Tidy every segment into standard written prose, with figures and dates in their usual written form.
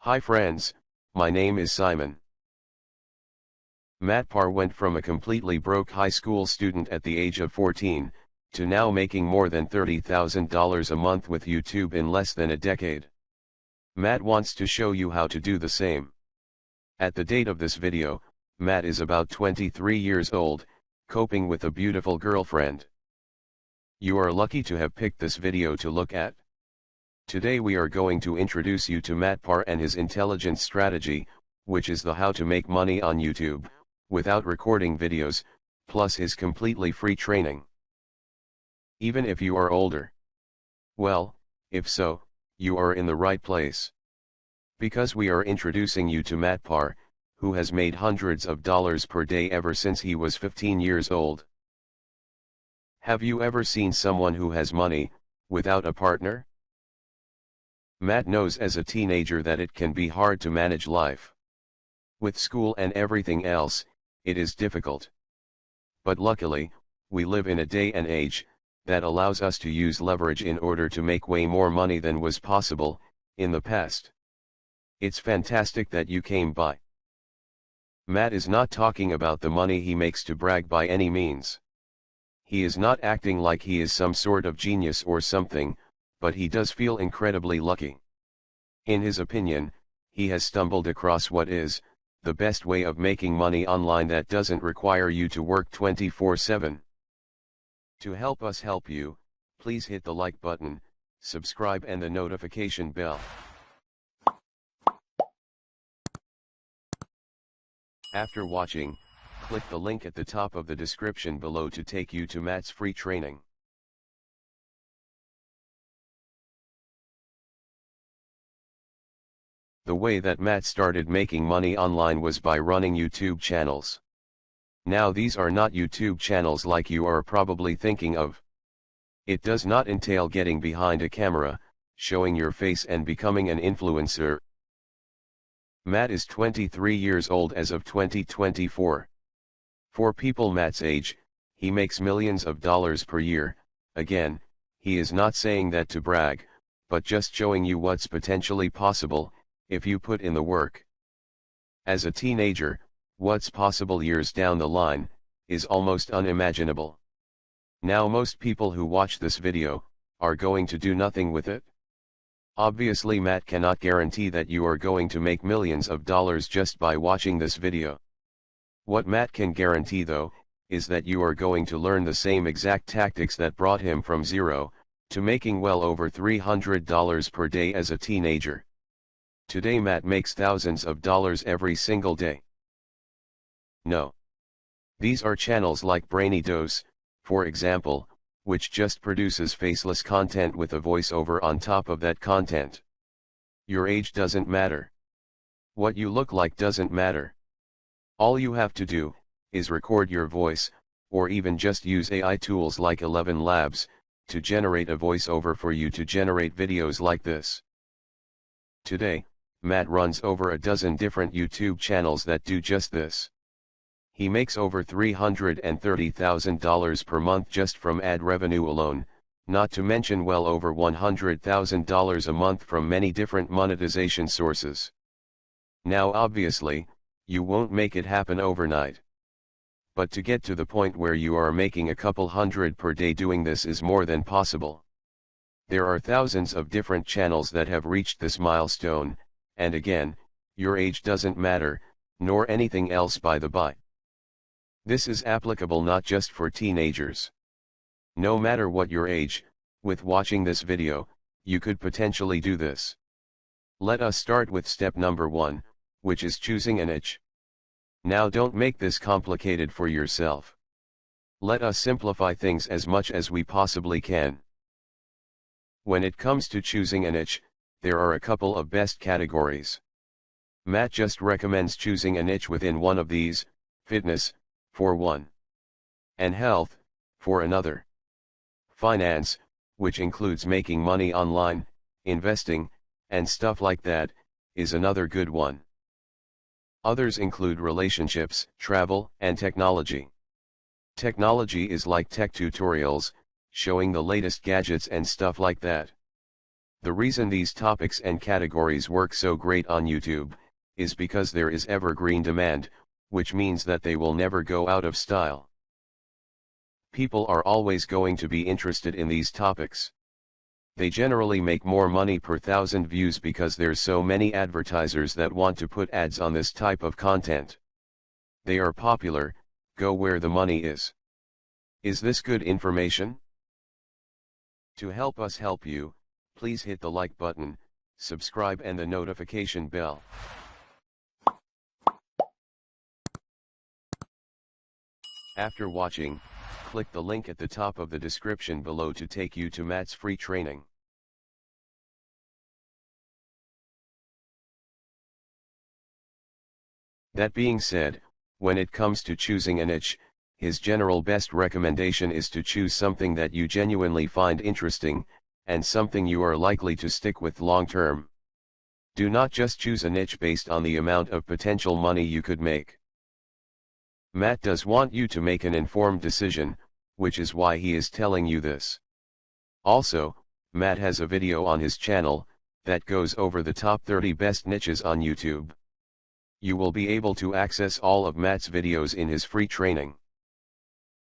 Hi friends, my name is Simon. Matt Parr went from a completely broke high school student at the age of 14, to now making more than $30,000 a month with YouTube in less than a decade. Matt wants to show you how to do the same. At the date of this video, Matt is about 23 years old, coping with a beautiful girlfriend. You are lucky to have picked this video to look at. Today we are going to introduce you to Matt Parr and his intelligent strategy, which is the how to make money on YouTube, without recording videos, plus his completely free training. Even if you are older. Well, if so, you are in the right place. Because we are introducing you to Matt Parr, who has made hundreds of dollars per day ever since he was 15 years old. Have you ever seen someone who has money, without a partner? Matt knows as a teenager that it can be hard to manage life. With school and everything else, it is difficult. But luckily, we live in a day and age that allows us to use leverage in order to make way more money than was possible in the past. It's fantastic that you came by. Matt is not talking about the money he makes to brag by any means. He is not acting like he is some sort of genius or something, but he does feel incredibly lucky. In his opinion, he has stumbled across what is the best way of making money online that doesn't require you to work 24/7. To help us help you, please hit the like button, subscribe and the notification bell. After watching, click the link at the top of the description below to take you to Matt's free training. The way that Matt started making money online was by running YouTube channels. Now these are not YouTube channels like you are probably thinking of. It does not entail getting behind a camera, showing your face and becoming an influencer. Matt is 23 years old as of 2024. For people Matt's age, he makes millions of dollars per year. Again, he is not saying that to brag, but just showing you what's potentially possible if you put in the work. As a teenager, what's possible years down the line is almost unimaginable. Now most people who watch this video are going to do nothing with it. Obviously Matt cannot guarantee that you are going to make millions of dollars just by watching this video. What Matt can guarantee though, is that you are going to learn the same exact tactics that brought him from zero to making well over $300 per day as a teenager. Today Matt makes thousands of dollars every single day. No. These are channels like Brainy Dose, for example, which just produces faceless content with a voiceover on top of that content. Your age doesn't matter. What you look like doesn't matter. All you have to do is record your voice, or even just use AI tools like 11 Labs, to generate a voiceover for you to generate videos like this. Today, Matt runs over a dozen different YouTube channels that do just this. He makes over $330,000 per month just from ad revenue alone, not to mention well over $100,000 a month from many different monetization sources. Now obviously, you won't make it happen overnight. But to get to the point where you are making a couple hundred per day doing this is more than possible. There are thousands of different channels that have reached this milestone, and again, your age doesn't matter, nor anything else by the by. This is applicable not just for teenagers. No matter what your age, with watching this video, you could potentially do this. Let us start with step number 1, which is choosing a niche. Now don't make this complicated for yourself. Let us simplify things as much as we possibly can. When it comes to choosing a niche, there are a couple of best categories. Matt just recommends choosing a niche within one of these: fitness, for one, and health, for another. Finance, which includes making money online, investing, and stuff like that, is another good one. Others include relationships, travel, and technology. Technology is like tech tutorials, showing the latest gadgets and stuff like that. The reason these topics and categories work so great on YouTube, is because there is evergreen demand, which means that they will never go out of style. People are always going to be interested in these topics. They generally make more money per 1,000 views because there's so many advertisers that want to put ads on this type of content. They are popular, go where the money is. Is this good information? To help us help you, please hit the like button, subscribe and the notification bell. After watching, click the link at the top of the description below to take you to Matt's free training. That being said, when it comes to choosing a niche, his general best recommendation is to choose something that you genuinely find interesting, and something you are likely to stick with long term. Do not just choose a niche based on the amount of potential money you could make. Matt does want you to make an informed decision, which is why he is telling you this. Also, Matt has a video on his channel that goes over the top 30 best niches on YouTube. You will be able to access all of Matt's videos in his free training.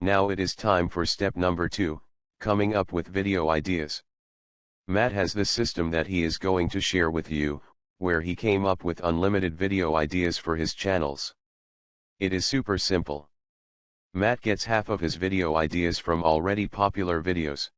Now it is time for step number 2, coming up with video ideas. Matt has this system that he is going to share with you, where he came up with unlimited video ideas for his channels. It is super simple. Matt gets half of his video ideas from already popular videos.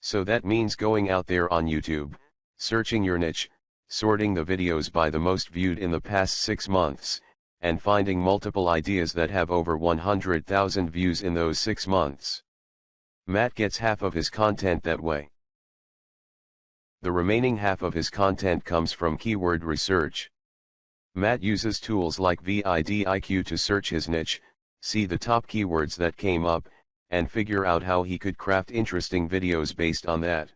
So that means going out there on YouTube, searching your niche, sorting the videos by the most viewed in the past 6 months, and finding multiple ideas that have over 100,000 views in those 6 months. Matt gets half of his content that way. The remaining half of his content comes from keyword research. Matt uses tools like vidIQ to search his niche, see the top keywords that came up, and figure out how he could craft interesting videos based on that.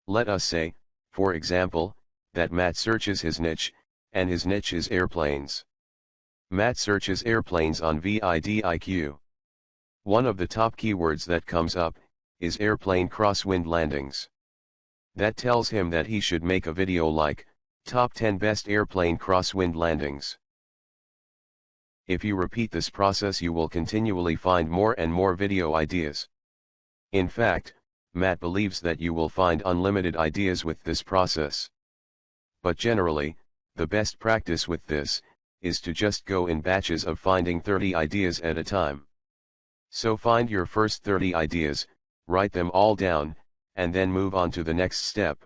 Let us say, for example, that Matt searches his niche, and his niche is airplanes. Matt searches airplanes on vidIQ. One of the top keywords that comes up is airplane crosswind landings. That tells him that he should make a video like, Top 10 Best Airplane Crosswind Landings. If you repeat this process, you will continually find more and more video ideas. In fact, Matt believes that you will find unlimited ideas with this process. But generally, the best practice with this is to just go in batches of finding 30 ideas at a time. So find your first 30 ideas, write them all down, and then move on to the next step.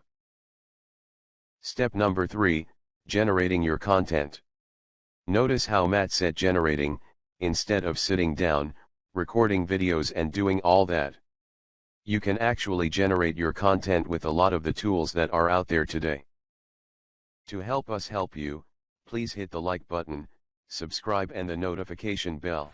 Step number 3, generating your content. Notice how Matt said generating, instead of sitting down, recording videos and doing all that. You can actually generate your content with a lot of the tools that are out there today. To help us help you, please hit the like button, subscribe and the notification bell.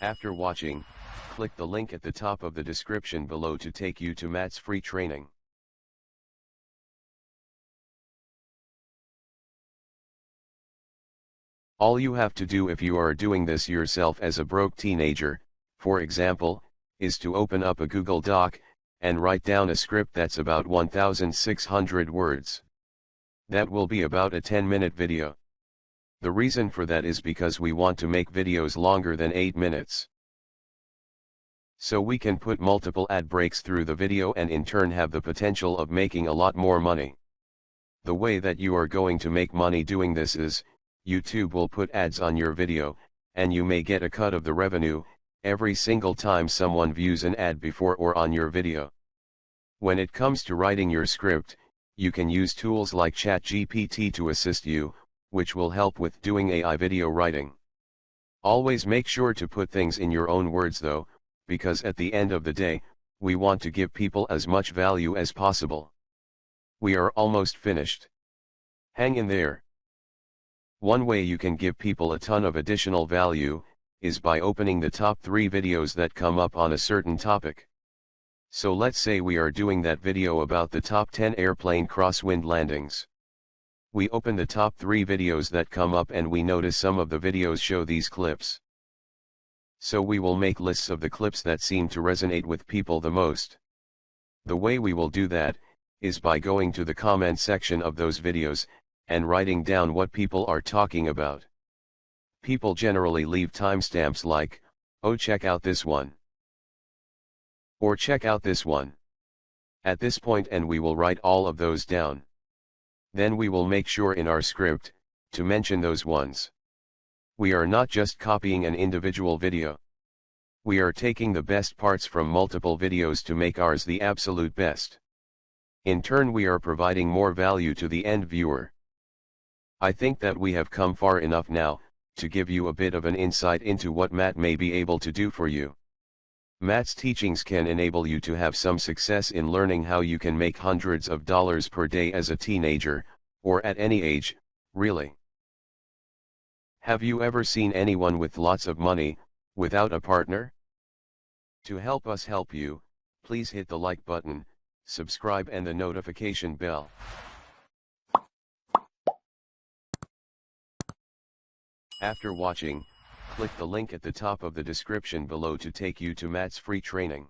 After watching, click the link at the top of the description below to take you to Matt's free training. All you have to do if you are doing this yourself as a broke teenager, for example, is to open up a Google Doc, and write down a script that's about 1,600 words. That will be about a 10-minute video. The reason for that is because we want to make videos longer than 8 minutes. So we can put multiple ad breaks through the video and in turn have the potential of making a lot more money. The way that you are going to make money doing this is, YouTube will put ads on your video, and you may get a cut of the revenue, every single time someone views an ad before or on your video. When it comes to writing your script, you can use tools like ChatGPT to assist you, which will help with doing AI video writing. Always make sure to put things in your own words though, because at the end of the day, we want to give people as much value as possible. We are almost finished. Hang in there. One way you can give people a ton of additional value, is by opening the top 3 videos that come up on a certain topic. So let's say we are doing that video about the top 10 airplane crosswind landings. We open the top 3 videos that come up and we notice some of the videos show these clips. So we will make lists of the clips that seem to resonate with people the most. The way we will do that, is by going to the comment section of those videos, and writing down what people are talking about. People generally leave timestamps like, "Oh, check out this one," or "check out this one" at this point, and we will write all of those down. Then we will make sure in our script, to mention those ones. We are not just copying an individual video. We are taking the best parts from multiple videos to make ours the absolute best. In turn, we are providing more value to the end viewer. I think that we have come far enough now, to give you a bit of an insight into what Matt may be able to do for you. Matt's teachings can enable you to have some success in learning how you can make hundreds of dollars per day as a teenager, or at any age, really. Have you ever seen anyone with lots of money, without a partner? To help us help you, please hit the like button, subscribe and the notification bell. After watching, click the link at the top of the description below to take you to Matt's free training.